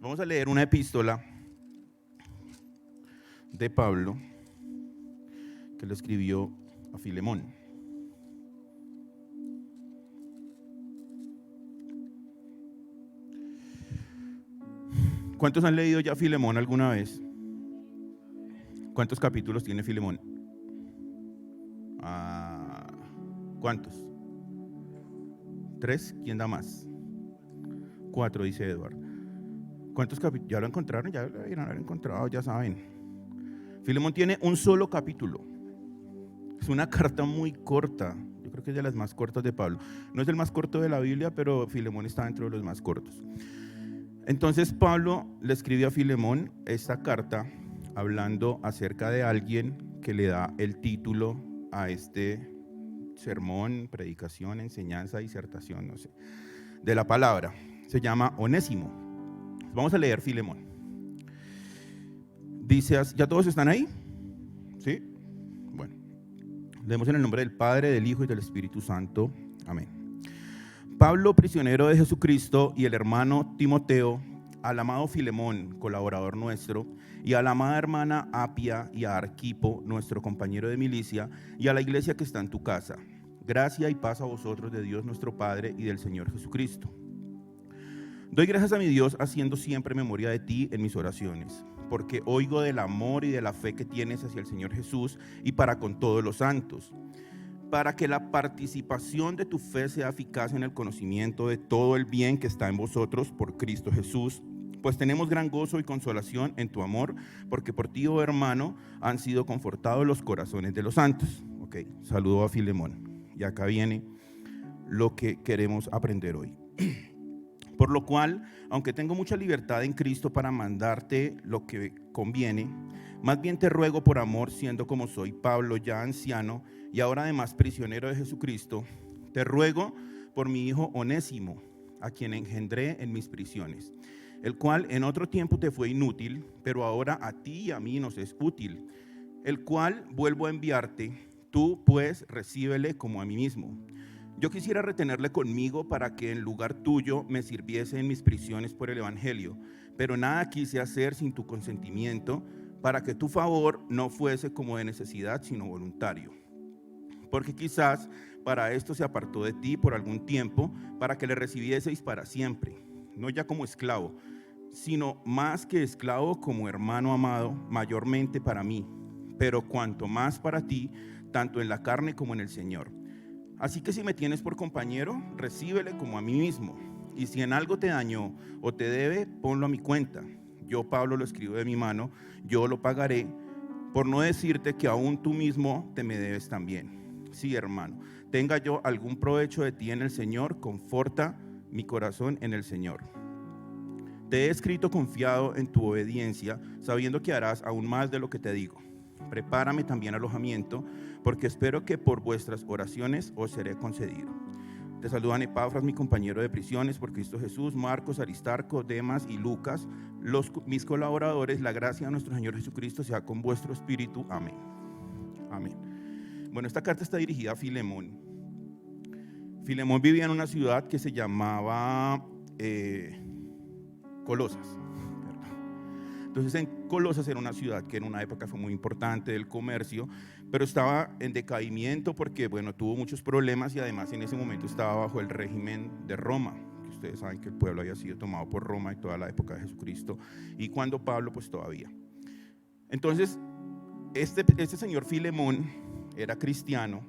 Vamos a leer una epístola de Pablo que le escribió a Filemón. ¿Cuántos han leído ya Filemón alguna vez? ¿Cuántos capítulos tiene Filemón? ¿Cuántos? 3. ¿Quién da más? 4, dice Eduardo. ¿Cuántos capítulos? ¿Ya lo encontraron? Ya lo deberían haber encontrado, ya saben. Filemón tiene un solo capítulo. Es una carta muy corta. Yo creo que es de las más cortas de Pablo. No es el más corto de la Biblia, pero Filemón está dentro de los más cortos. Entonces Pablo le escribe a Filemón esta carta hablando acerca de alguien que le da el título a este sermón, predicación, enseñanza, disertación, no sé, de la palabra. Se llama Onésimo. Vamos a leer Filemón. Dice, ¿ya todos están ahí? ¿Sí? Bueno, leemos en el nombre del Padre, del Hijo y del Espíritu Santo. Amén. Pablo, prisionero de Jesucristo, y el hermano Timoteo, al amado Filemón, colaborador nuestro, y a la amada hermana Apia y a Arquipo, nuestro compañero de milicia, y a la iglesia que está en tu casa. Gracia y paz a vosotros de Dios nuestro Padre y del Señor Jesucristo. Doy gracias a mi Dios haciendo siempre memoria de ti en mis oraciones, porque oigo del amor y de la fe que tienes hacia el Señor Jesús y para con todos los santos, para que la participación de tu fe sea eficaz en el conocimiento de todo el bien que está en vosotros por Cristo Jesús. Pues tenemos gran gozo y consolación en tu amor, porque por ti, oh hermano, han sido confortados los corazones de los santos. Ok, saludo a Filemón. Y acá viene lo que queremos aprender hoy. Por lo cual, aunque tengo mucha libertad en Cristo para mandarte lo que conviene, más bien te ruego por amor, siendo como soy Pablo, ya anciano, y ahora además prisionero de Jesucristo, te ruego por mi hijo Onésimo, a quien engendré en mis prisiones, el cual en otro tiempo te fue inútil, pero ahora a ti y a mí nos es útil, el cual vuelvo a enviarte, tú pues recíbele como a mí mismo. Yo quisiera retenerle conmigo para que en lugar tuyo me sirviese en mis prisiones por el Evangelio, pero nada quise hacer sin tu consentimiento, para que tu favor no fuese como de necesidad, sino voluntario. Porque quizás para esto se apartó de ti por algún tiempo, para que le recibieseis para siempre, no ya como esclavo, sino más que esclavo como hermano amado, mayormente para mí, pero cuanto más para ti, tanto en la carne como en el Señor. Así que si me tienes por compañero, recíbele como a mí mismo. Y si en algo te dañó o te debe, ponlo a mi cuenta. Yo, Pablo, lo escribo de mi mano, yo lo pagaré, por no decirte que aún tú mismo te me debes también. Sí, hermano, tenga yo algún provecho de ti en el Señor, conforta mi corazón en el Señor. Te he escrito confiado en tu obediencia, sabiendo que harás aún más de lo que te digo. Prepárame también alojamiento, porque espero que por vuestras oraciones os seré concedido. Te saludan Epafras, mi compañero de prisiones por Cristo Jesús, Marcos, Aristarco, Demas y Lucas, mis colaboradores. La gracia de nuestro Señor Jesucristo sea con vuestro espíritu. Amén. Amén. Bueno, esta carta está dirigida a Filemón. Filemón vivía en una ciudad que se llamaba Colosas. Entonces en Colosas era una ciudad que en una época fue muy importante del comercio, pero estaba en decaimiento porque, bueno, tuvo muchos problemas y además en ese momento estaba bajo el régimen de Roma, que ustedes saben que el pueblo había sido tomado por Roma en toda la época de Jesucristo y cuando Pablo pues todavía. Entonces este señor Filemón era cristiano,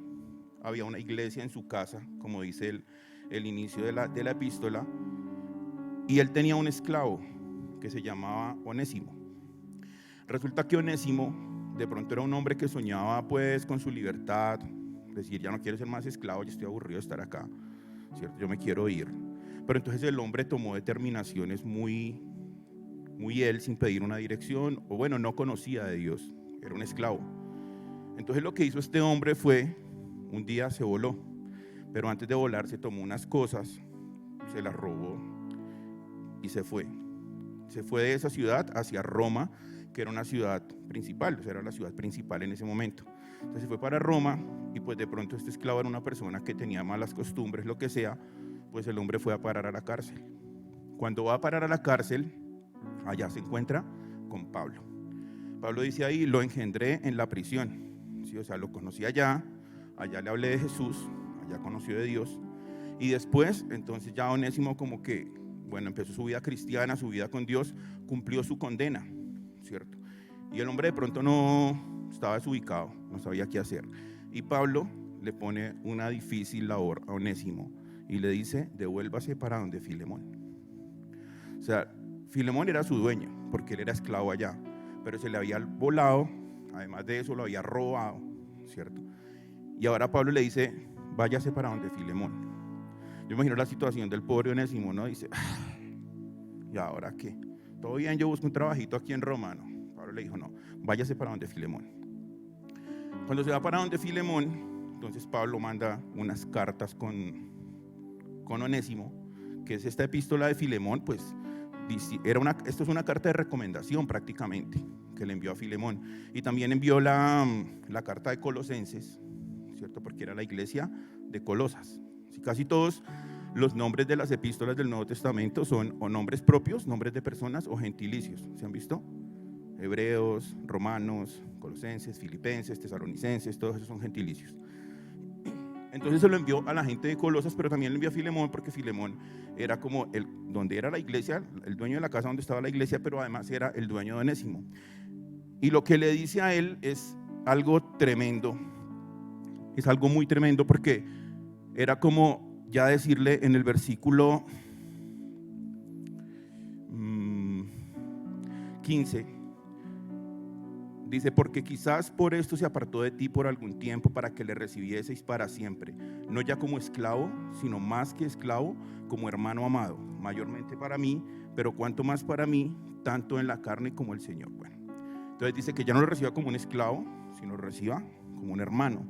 había una iglesia en su casa, como dice el inicio de la epístola, y él tenía un esclavo que se llamaba Onésimo. Resulta que Onésimo de pronto era un hombre que soñaba pues con su libertad, decir, ya no quiero ser más esclavo, ya estoy aburrido de estar acá, ¿cierto? Yo me quiero ir. Pero entonces el hombre tomó determinaciones muy él, sin pedir una dirección, o bueno, no conocía de Dios, era un esclavo. Entonces lo que hizo este hombre fue, un día se voló, pero antes de volar se tomó unas cosas, se las robó y se fue. Se fue de esa ciudad hacia Roma, que era una ciudad principal, o sea, era la ciudad principal en ese momento. Entonces se fue para Roma y pues de pronto este esclavo era una persona que tenía malas costumbres, lo que sea, pues el hombre fue a parar a la cárcel. Cuando va a parar a la cárcel, allá se encuentra con Pablo. Pablo dice ahí, lo engendré en la prisión. ¿Sí? O sea, lo conocí allá le hablé de Jesús, allá conoció de Dios. Y después, entonces ya Onésimo como que, bueno, empezó su vida cristiana, su vida con Dios, cumplió su condena, ¿cierto? Y el hombre de pronto no estaba desubicado, no sabía qué hacer. Y Pablo le pone una difícil labor a Onésimo y le dice, devuélvase para donde Filemón. O sea, Filemón era su dueño, porque él era esclavo allá, pero se le había volado, además de eso lo había robado, ¿cierto? Y ahora Pablo le dice, váyase para donde Filemón. Yo imagino la situación del pobre Onésimo, ¿no? Dice, ¿y ahora qué? Todo bien, yo busco un trabajito aquí en Roma, ¿no? Pablo le dijo, no, váyase para donde Filemón. Cuando se va para donde Filemón, entonces Pablo manda unas cartas con Onésimo, que es esta epístola de Filemón, pues esto es una carta de recomendación prácticamente, que le envió a Filemón. Y también envió la carta de Colosenses, ¿cierto? Porque era la iglesia de Colosas. Casi todos los nombres de las epístolas del Nuevo Testamento son o nombres propios, nombres de personas, o gentilicios. ¿Se han visto? Hebreos, Romanos, Colosenses, Filipenses, Tesalonicenses, todos esos son gentilicios. Entonces se lo envió a la gente de Colosas, pero también lo envió a Filemón, porque Filemón era como donde era la iglesia, el dueño de la casa donde estaba la iglesia, pero además era el dueño de Onésimo. Y lo que le dice a él es algo tremendo, es algo muy tremendo, porque era como ya decirle en el versículo 15, dice, porque quizás por esto se apartó de ti por algún tiempo, para que le recibieseis para siempre, no ya como esclavo, sino más que esclavo, como hermano amado, mayormente para mí, pero cuanto más para mí, tanto en la carne como el Señor. Bueno, entonces dice que ya no lo reciba como un esclavo, sino lo reciba como un hermano.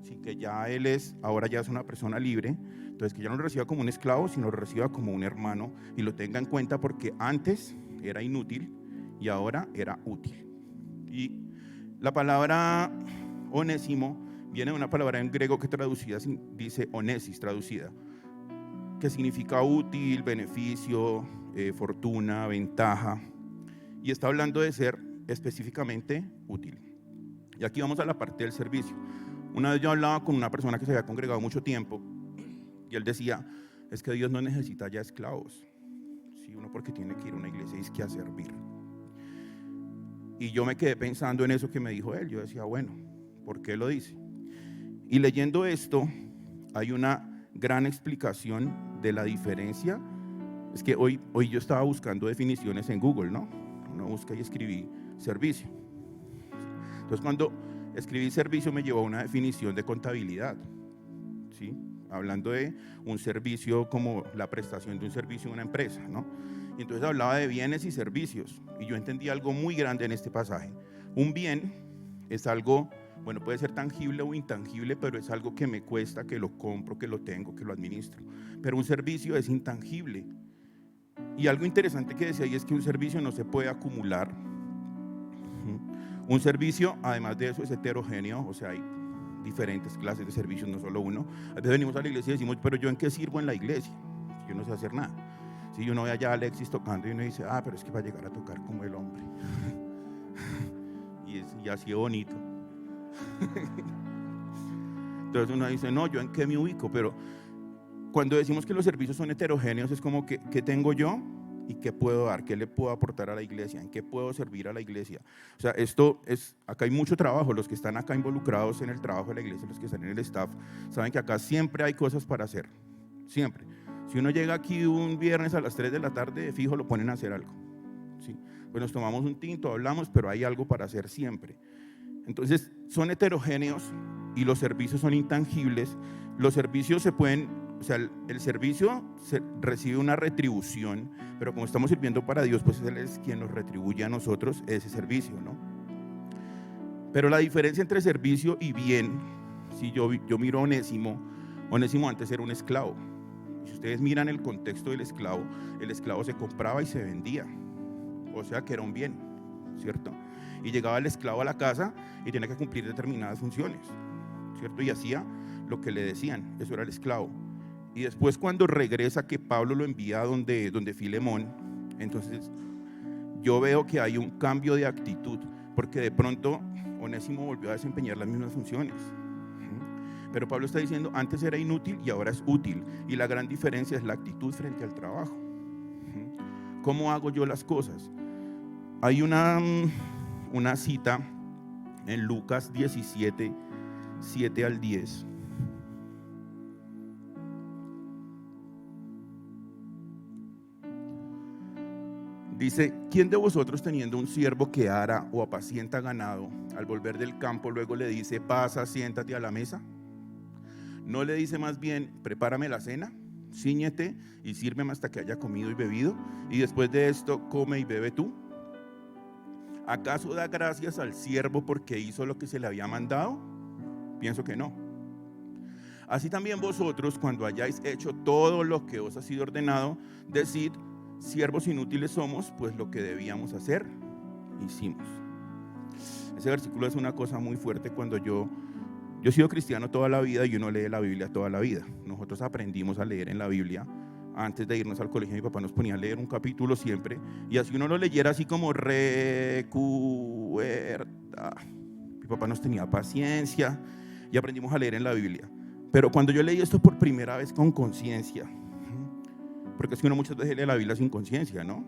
Así que ya él ahora ya es una persona libre. Entonces que ya no lo reciba como un esclavo, sino lo reciba como un hermano, y lo tenga en cuenta, porque antes era inútil y ahora era útil. Y la palabra onésimo viene de una palabra en griego que traducida dice onesis, traducida, que significa útil, beneficio, fortuna, ventaja, y está hablando de ser específicamente útil. Y aquí vamos a la parte del servicio. Una vez yo hablaba con una persona que se había congregado mucho tiempo, y él decía, es que Dios no necesita ya esclavos, ¿sí? Uno porque tiene que ir a una iglesia y es que a servir. Y yo me quedé pensando en eso que me dijo él. Yo decía, bueno, ¿por qué lo dice? Y leyendo esto, hay una gran explicación de la diferencia. Es que hoy yo estaba buscando definiciones en Google, ¿no? Uno busca y escribí servicio. Entonces cuando escribí servicio me llevó a una definición de contabilidad, ¿sí? Hablando de un servicio como la prestación de un servicio en una empresa, ¿no? Y entonces hablaba de bienes y servicios, y yo entendí algo muy grande en este pasaje. Un bien es algo, bueno, puede ser tangible o intangible, pero es algo que me cuesta, que lo compro, que lo tengo, que lo administro. Pero un servicio es intangible. Y algo interesante que decía ahí es que un servicio no se puede acumular. Un servicio, además de eso, es heterogéneo, o sea, hay diferentes clases de servicios, no solo uno. A veces venimos a la iglesia y decimos, pero ¿yo en qué sirvo en la iglesia? Yo no sé hacer nada. Si uno ve allá a Alexis tocando y uno dice, pero es que va a llegar a tocar como el hombre. y así es bonito. Entonces uno dice, no, ¿yo en qué me ubico? Pero cuando decimos que los servicios son heterogéneos, es como que, ¿qué tengo yo? ¿Y qué puedo dar? ¿Qué le puedo aportar a la iglesia? ¿En qué puedo servir a la iglesia? O sea, acá hay mucho trabajo. Los que están acá involucrados en el trabajo de la iglesia, los que están en el staff, saben que acá siempre hay cosas para hacer. Siempre. Si uno llega aquí un viernes a las 3 de la tarde, de fijo lo ponen a hacer algo, ¿sí? Pues nos tomamos un tinto, hablamos, pero hay algo para hacer siempre. Entonces, son heterogéneos y los servicios son intangibles. Los servicios o sea, el servicio recibe una retribución, pero como estamos sirviendo para Dios, pues Él es quien nos retribuye a nosotros ese servicio, ¿no? Pero la diferencia entre servicio y bien, si yo miro a Onésimo antes era un esclavo. Si ustedes miran el contexto del esclavo, el esclavo se compraba y se vendía, o sea que era un bien, ¿cierto? Y llegaba el esclavo a la casa y tenía que cumplir determinadas funciones, ¿cierto? Y hacía lo que le decían, eso era el esclavo. Y después cuando regresa, que Pablo lo envía donde Filemón, entonces yo veo que hay un cambio de actitud, porque de pronto Onésimo volvió a desempeñar las mismas funciones. Pero Pablo está diciendo, antes era inútil y ahora es útil. Y la gran diferencia es la actitud frente al trabajo. ¿Cómo hago yo las cosas? Hay una cita en Lucas 17, 7 al 10. Dice, ¿quién de vosotros teniendo un siervo que ara o apacienta ganado, al volver del campo luego le dice, pasa, siéntate a la mesa? ¿No le dice más bien, prepárame la cena, cíñete y sírveme hasta que haya comido y bebido, y después de esto come y bebe tú? ¿Acaso da gracias al siervo porque hizo lo que se le había mandado? Pienso que no. Así también vosotros, cuando hayáis hecho todo lo que os ha sido ordenado, decid, siervos inútiles somos, pues lo que debíamos hacer, hicimos. Ese versículo es una cosa muy fuerte. Cuando yo he sido cristiano toda la vida y uno lee la Biblia toda la vida. Nosotros aprendimos a leer en la Biblia. Antes de irnos al colegio, mi papá nos ponía a leer un capítulo siempre, y así uno lo leyera así como recuerda. Mi papá nos tenía paciencia y aprendimos a leer en la Biblia. Pero cuando yo leí esto por primera vez con conciencia, porque es que uno muchas veces lee la Biblia sin conciencia, ¿no?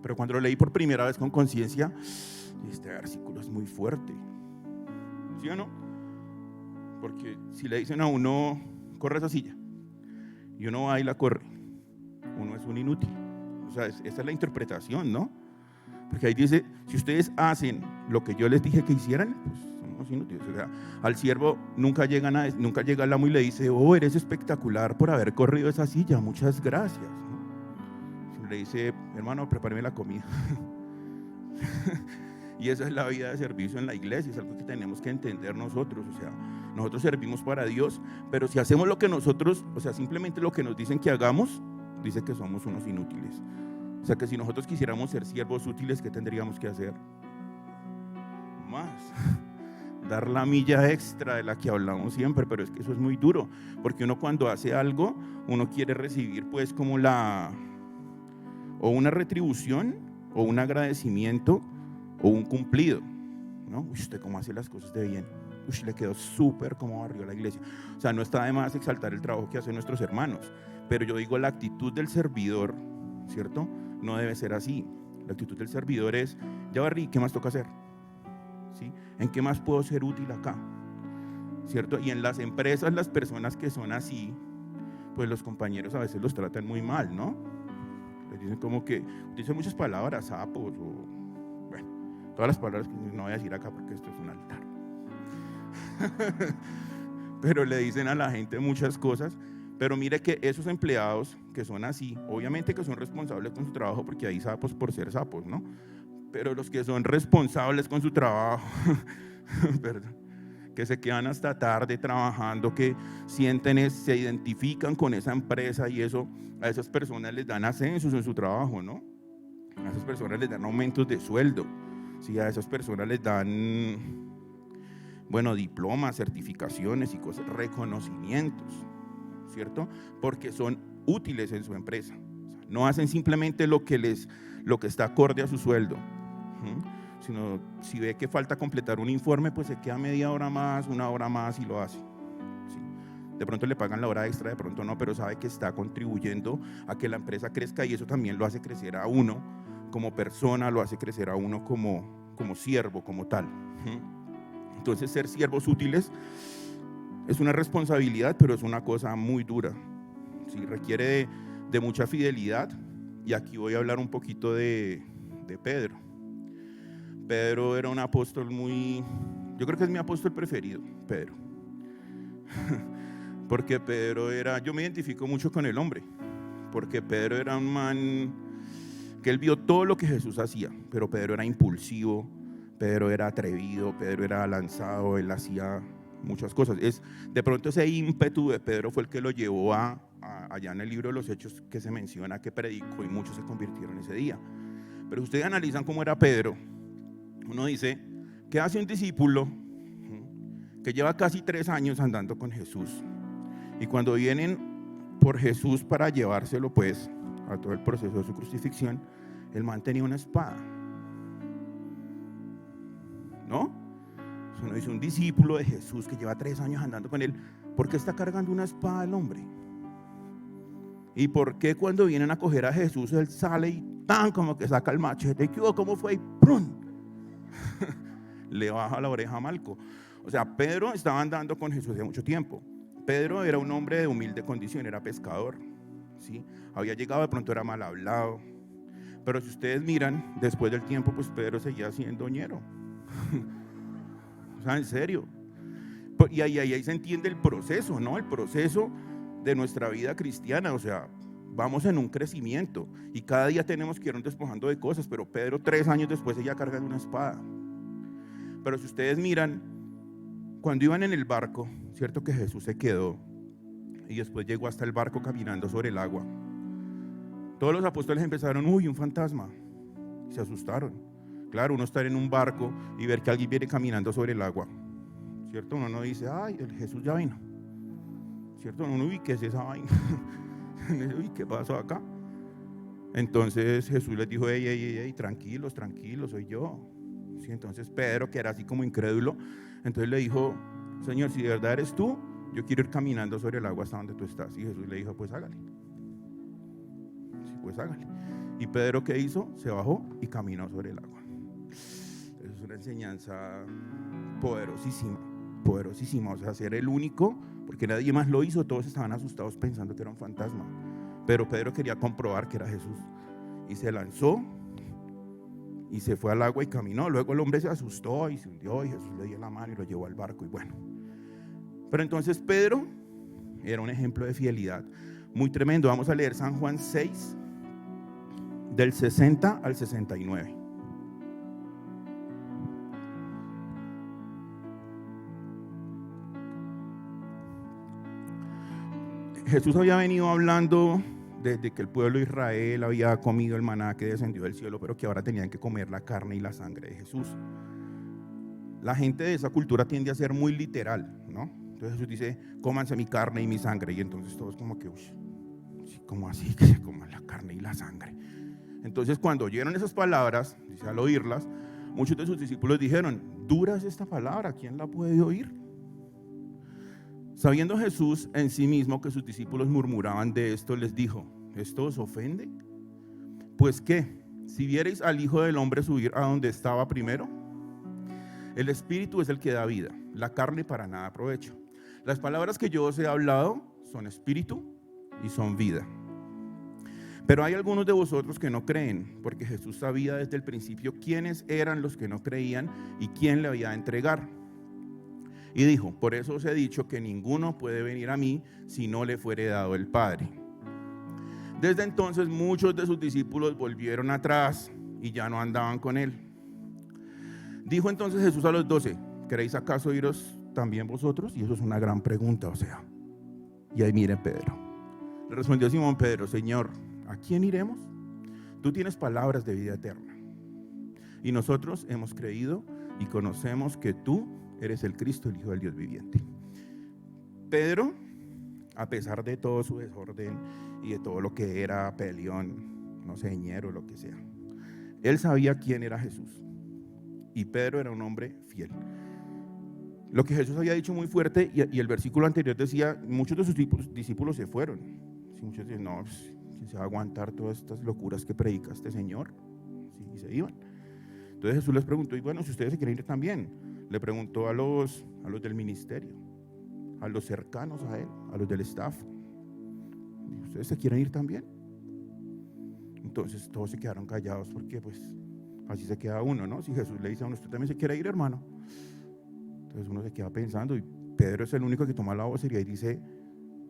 Pero cuando lo leí por primera vez con conciencia, este versículo es muy fuerte, ¿sí o no? Porque si le dicen a uno, corre esa silla, y uno va y la corre, uno es un inútil. O sea, esa es la interpretación, ¿no? Porque ahí dice, si ustedes hacen lo que yo les dije que hicieran, pues somos inútiles. O sea, al siervo nunca llega el amo y le dice, oh, eres espectacular por haber corrido esa silla, muchas gracias, ¿no? Le dice, hermano, prepárame la comida. Y esa es la vida de servicio en la iglesia, es algo que tenemos que entender nosotros. O sea, nosotros servimos para Dios, pero si hacemos lo que nosotros, o sea, simplemente lo que nos dicen que hagamos, dice que somos unos inútiles. O sea, que si nosotros quisiéramos ser siervos útiles, ¿qué tendríamos que hacer? Más, dar la milla extra de la que hablamos siempre. Pero es que eso es muy duro, porque uno cuando hace algo, uno quiere recibir pues como o una retribución, o un agradecimiento, o un cumplido, ¿no? Uy, usted cómo hace las cosas de bien. Uy, le quedó súper como barrió la iglesia. O sea, no está de más exaltar el trabajo que hacen nuestros hermanos, pero yo digo, la actitud del servidor, ¿cierto? No debe ser así. La actitud del servidor es, ya barrí, ¿qué más toca hacer? ¿Sí? ¿En qué más puedo ser útil acá? ¿Cierto? Y en las empresas, las personas que son así, pues los compañeros a veces los tratan muy mal, ¿no? Les dicen como que, dicen muchas palabras, sapos, o bueno, todas las palabras que no voy a decir acá porque esto es un altar. Pero le dicen a la gente muchas cosas. Pero mire que esos empleados que son así, obviamente que son responsables con su trabajo, porque hay sapos por ser sapos, ¿no? Pero los que son responsables con su trabajo, perdón, que se quedan hasta tarde trabajando, que sienten, se identifican con esa empresa, y eso a esas personas les dan ascensos en su trabajo, ¿no? A esas personas les dan aumentos de sueldo, ¿sí? A esas personas les dan, bueno, diplomas, certificaciones y cosas, reconocimientos, ¿cierto? Porque son útiles en su empresa. O sea, no hacen simplemente lo que está acorde a su sueldo, sino si ve que falta completar un informe, pues se queda media hora más, una hora más y lo hace. ¿Sí? De pronto le pagan la hora extra, de pronto no, pero sabe que está contribuyendo a que la empresa crezca, y eso también lo hace crecer a uno como persona, lo hace crecer a uno como siervo, como tal. Entonces, ser siervos útiles es una responsabilidad, pero es una cosa muy dura. Sí, requiere de mucha fidelidad. Y aquí voy a hablar un poquito de Pedro. Pedro era un apóstol yo creo que es mi apóstol preferido, Pedro. Porque Pedro yo me identifico mucho con el hombre, porque Pedro era un man que él vio todo lo que Jesús hacía, pero Pedro era impulsivo, Pedro era atrevido, Pedro era lanzado, él hacía muchas cosas. De pronto ese ímpetu de Pedro fue el que lo llevó allá en el libro de los Hechos, que se menciona que predicó y muchos se convirtieron ese día. Pero ustedes analizan cómo era Pedro. Uno dice, ¿qué hace un discípulo que lleva casi 3 años andando con Jesús? Y cuando vienen por Jesús para llevárselo pues a todo el proceso de su crucifixión, el man tenía una espada. ¿no? Uno dice, un discípulo de Jesús que lleva 3 años andando con él, ¿por qué está cargando una espada el hombre? ¿Y por qué cuando vienen a coger a Jesús él sale y tan como que saca el machete? ¿Y qué hubo? ¿Cómo fue? Y ¡prum! Le baja la oreja a Malco. O sea, Pedro estaba andando con Jesús hace mucho tiempo. Pedro era un hombre de humilde condición, era pescador, ¿sí? Había llegado, de pronto era mal hablado. Pero si ustedes miran, después del tiempo, pues Pedro seguía siendo ñero. O sea, en serio. Y ahí se entiende el proceso, ¿no? El proceso de nuestra vida cristiana. O sea, vamos en un crecimiento y cada día tenemos que irnos despojando de cosas. Pero Pedro 3 años después seguía cargando una espada. Pero si ustedes miran, cuando iban en el barco, cierto que Jesús se quedó y después llegó hasta el barco caminando sobre el agua. Todos los apóstoles empezaron, uy, un fantasma. Se asustaron. Claro, uno estar en un barco y ver que alguien viene caminando sobre el agua, ¿cierto? Uno no dice, ay, el Jesús ya vino, ¿cierto? Uno, uy, ¿qué es esa vaina? Uy, ¿qué pasó acá? Entonces Jesús les dijo, ey, tranquilos, soy yo. ¿Sí? Entonces Pedro, que era así como incrédulo, entonces le dijo, Señor, si de verdad eres tú, yo quiero ir caminando sobre el agua hasta donde tú estás. Y Jesús le dijo, pues hágale. Sí, pues hágale. Y Pedro, ¿qué hizo? Se bajó y caminó sobre el agua. Eso es una enseñanza poderosísima, poderosísima. O sea, ser el único, porque nadie más lo hizo, todos estaban asustados pensando que era un fantasma. Pero Pedro quería comprobar que era Jesús. Y se lanzó y se fue al agua y caminó. Luego el hombre se asustó y se hundió y Jesús le dio la mano y lo llevó al barco y bueno. Pero entonces Pedro era un ejemplo de fidelidad muy tremendo. Vamos a leer San Juan 6, del 60 al 69. Jesús había venido hablando desde que el pueblo de Israel había comido el maná que descendió del cielo, pero que ahora tenían que comer la carne y la sangre de Jesús. La gente de esa cultura tiende a ser muy literal, ¿no? Entonces Jesús dice, cómanse mi carne y mi sangre. Y entonces todos como que, uy, ¿cómo así que se coman la carne y la sangre? Entonces cuando oyeron esas palabras, dice, al oírlas, muchos de sus discípulos dijeron, ¿dura es esta palabra? ¿Quién la puede oír? Sabiendo Jesús en sí mismo que sus discípulos murmuraban de esto, les dijo, ¿esto os ofende? Pues qué, si vierais al Hijo del Hombre subir a donde estaba primero, el Espíritu es el que da vida, la carne para nada aprovecha. Las palabras que yo os he hablado son espíritu y son vida. Pero hay algunos de vosotros que no creen, porque Jesús sabía desde el principio quiénes eran los que no creían y quién le había de entregar. Y dijo, por eso os he dicho que ninguno puede venir a mí si no le fuere dado el Padre. Desde entonces muchos de sus discípulos volvieron atrás y ya no andaban con él. Dijo entonces Jesús a los 12, ¿queréis acaso iros también vosotros? Y eso es una gran pregunta, o sea. Y ahí miren Pedro. Le respondió Simón Pedro, Señor, ¿a quién iremos? Tú tienes palabras de vida eterna. Y nosotros hemos creído y conocemos que tú eres el Cristo, el Hijo del Dios viviente. Pedro, a pesar de todo su desorden y de todo lo que era peleón, no sé, ñero, lo que sea, él sabía quién era Jesús. Y Pedro era un hombre fiel. Lo que Jesús había dicho muy fuerte, y el versículo anterior decía, muchos de sus discípulos se fueron. Sí, muchos decían, no, ¿quién se va a aguantar todas estas locuras que predica este Señor? Sí, y se iban. Entonces Jesús les preguntó, y bueno, si ustedes se quieren ir también. Le preguntó a los del ministerio, a los cercanos a él, a los del staff, ¿ustedes se quieren ir también? Entonces todos se quedaron callados porque pues así se queda uno, ¿no? Si Jesús le dice a uno, ¿usted también se quiere ir, hermano? Entonces uno se queda pensando y Pedro es el único que toma la voz y dice,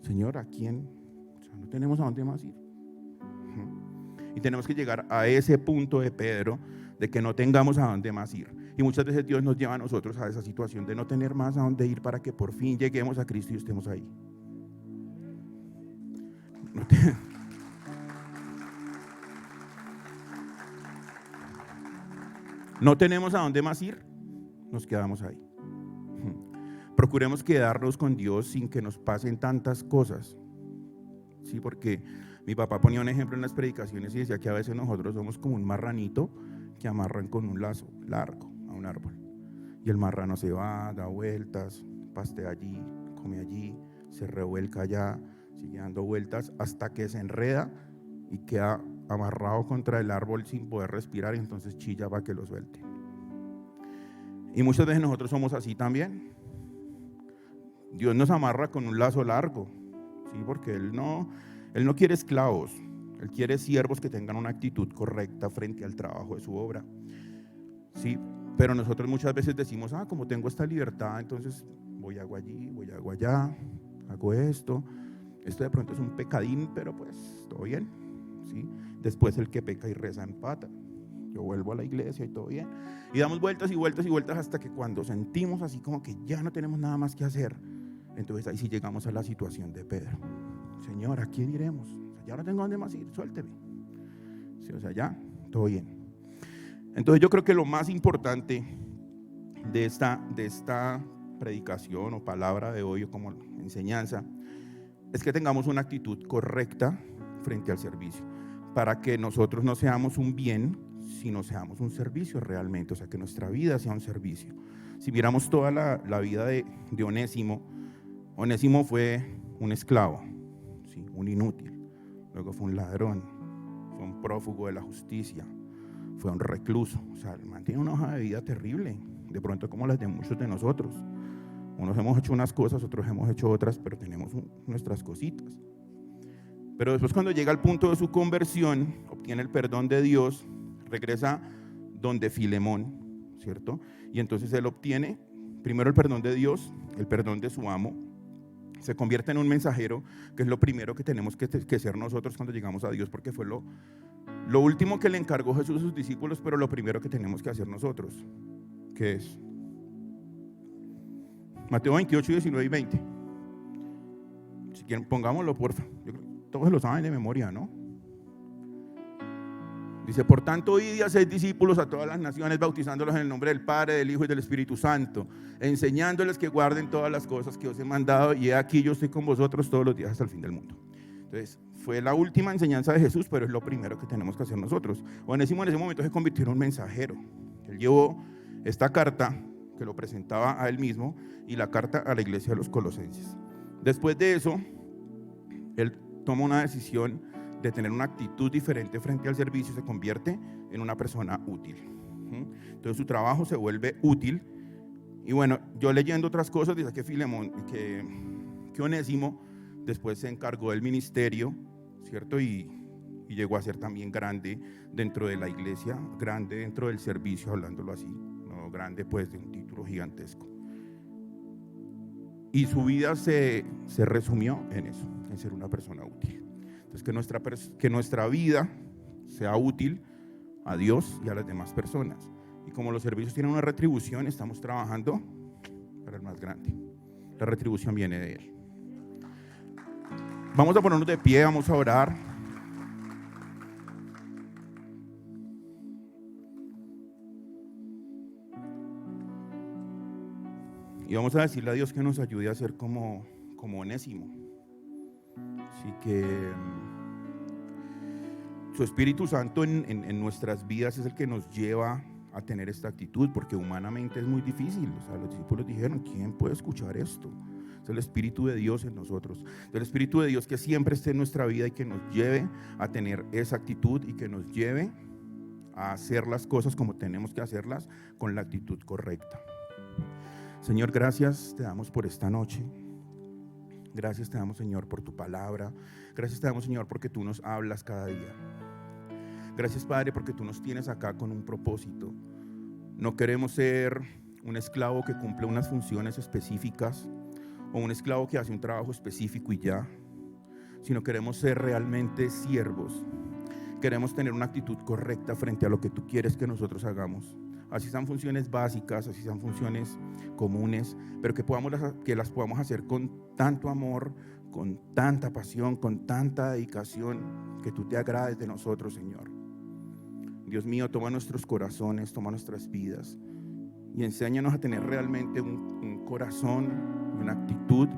Señor, ¿a quién? O sea, no tenemos a dónde más ir. Y tenemos que llegar a ese punto de Pedro, de que no tengamos a dónde más ir. Y muchas veces Dios nos lleva a nosotros a esa situación de no tener más a dónde ir para que por fin lleguemos a Cristo y estemos ahí. No tenemos a dónde más ir, nos quedamos ahí. Procuremos quedarnos con Dios sin que nos pasen tantas cosas. Sí, porque mi papá ponía un ejemplo en las predicaciones y decía que a veces nosotros somos como un marranito que amarran con un lazo largo a un árbol. Y el marrano se va, da vueltas, pastea allí, come allí, se revuelca allá, sigue dando vueltas hasta que se enreda y queda amarrado contra el árbol sin poder respirar, y entonces chilla para que lo suelte. Y muchas veces nosotros somos así también. Dios nos amarra con un lazo largo, ¿sí? Porque Él no quiere esclavos, Él quiere siervos que tengan una actitud correcta frente al trabajo de su obra, ¿sí? Pero nosotros muchas veces decimos, como tengo esta libertad, entonces voy, hago allí, voy, hago allá, hago esto de pronto es un pecadín, pero pues todo bien, ¿sí? Después el que peca y reza empata. Yo vuelvo a la iglesia y todo bien. Y damos vueltas y vueltas y vueltas hasta que cuando sentimos así como que ya no tenemos nada más que hacer, entonces ahí sí llegamos a la situación de Pedro. Señor, ¿a quién iremos? O sea, ya no tengo dónde más ir, suélteme. Sí, o sea, ya, todo bien. Entonces yo creo que lo más importante de esta predicación o palabra de hoy, o como enseñanza, es que tengamos una actitud correcta frente al servicio, para que nosotros no seamos un bien, sino seamos un servicio realmente, o sea, que nuestra vida sea un servicio. Si viéramos toda la vida de Onésimo, Onésimo fue un esclavo, ¿sí? Un inútil, luego fue un ladrón, fue un prófugo de la justicia, fue un recluso, o sea, mantiene una hoja de vida terrible, de pronto como las de muchos de nosotros. Unos hemos hecho unas cosas, otros hemos hecho otras, pero tenemos nuestras cositas. Pero después, cuando llega al punto de su conversión, obtiene el perdón de Dios, regresa donde Filemón, ¿cierto? Y entonces él obtiene primero el perdón de Dios, el perdón de su amo, se convierte en un mensajero, que es lo primero que tenemos que ser nosotros cuando llegamos a Dios, porque fue lo último que le encargó Jesús a sus discípulos, pero lo primero que tenemos que hacer nosotros, ¿qué es? Mateo 28, 19 y 20. Si quieren, pongámoslo, porfa. Yo creo que todos lo saben de memoria, ¿no? Dice: por tanto, id y haced discípulos a todas las naciones, bautizándolos en el nombre del Padre, del Hijo y del Espíritu Santo, enseñándoles que guarden todas las cosas que os he mandado, y he aquí yo estoy con vosotros todos los días hasta el fin del mundo. Entonces, fue la última enseñanza de Jesús, pero es lo primero que tenemos que hacer nosotros. Onésimo en ese momento se convirtió en un mensajero. Él llevó esta carta que lo presentaba a él mismo y la carta a la iglesia de los Colosenses. Después de eso, él toma una decisión de tener una actitud diferente frente al servicio y se convierte en una persona útil. Entonces su trabajo se vuelve útil. Y bueno, yo leyendo otras cosas, dice que Filemón, que Onésimo después se encargó del ministerio, ¿cierto? Y llegó a ser también grande dentro de la iglesia, grande dentro del servicio, hablándolo así, no grande pues de un título gigantesco. Y su vida se resumió en eso, en ser una persona útil. Entonces que nuestra vida sea útil a Dios y a las demás personas. Y como los servicios tienen una retribución, estamos trabajando para el más grande. La retribución viene de Él. Vamos a ponernos de pie, vamos a orar. Y vamos a decirle a Dios que nos ayude a ser como Onésimo. Así que su Espíritu Santo en nuestras vidas es el que nos lleva a tener esta actitud, porque humanamente es muy difícil. O sea, los discípulos dijeron: ¿quién puede escuchar esto? Es el Espíritu de Dios en nosotros, el Espíritu de Dios que siempre esté en nuestra vida y que nos lleve a tener esa actitud y que nos lleve a hacer las cosas como tenemos que hacerlas, con la actitud correcta. Señor, gracias te damos por esta noche. Gracias te damos, Señor, por tu palabra. Gracias te damos, Señor, porque tú nos hablas cada día. Gracias, Padre, porque tú nos tienes acá con un propósito. No queremos ser un esclavo que cumple unas funciones específicas o un esclavo que hace un trabajo específico y ya, sino queremos ser realmente siervos. Queremos tener una actitud correcta frente a lo que tú quieres que nosotros hagamos. Así sean funciones básicas, así sean funciones comunes, pero que las podamos hacer con tanto amor, con tanta pasión, con tanta dedicación, que tú te agrades de nosotros, Señor. Dios mío, toma nuestros corazones, toma nuestras vidas y enséñanos a tener realmente un corazón y una actitud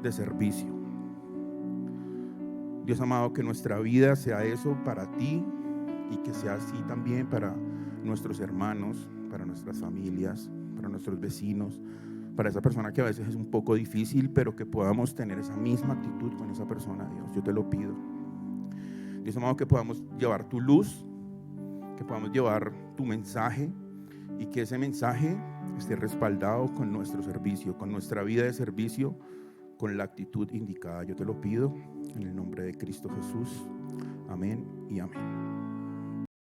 de servicio. Dios amado, que nuestra vida sea eso para ti y que sea así también para nuestros hermanos, para nuestras familias, para nuestros vecinos, para esa persona que a veces es un poco difícil, pero que podamos tener esa misma actitud con esa persona, Dios. Yo te lo pido. Dios amado, que podamos llevar tu luz, que podamos llevar tu mensaje y que ese mensaje esté respaldado con nuestro servicio, con nuestra vida de servicio, con la actitud indicada. Yo te lo pido en el nombre de Cristo Jesús. Amén y amén.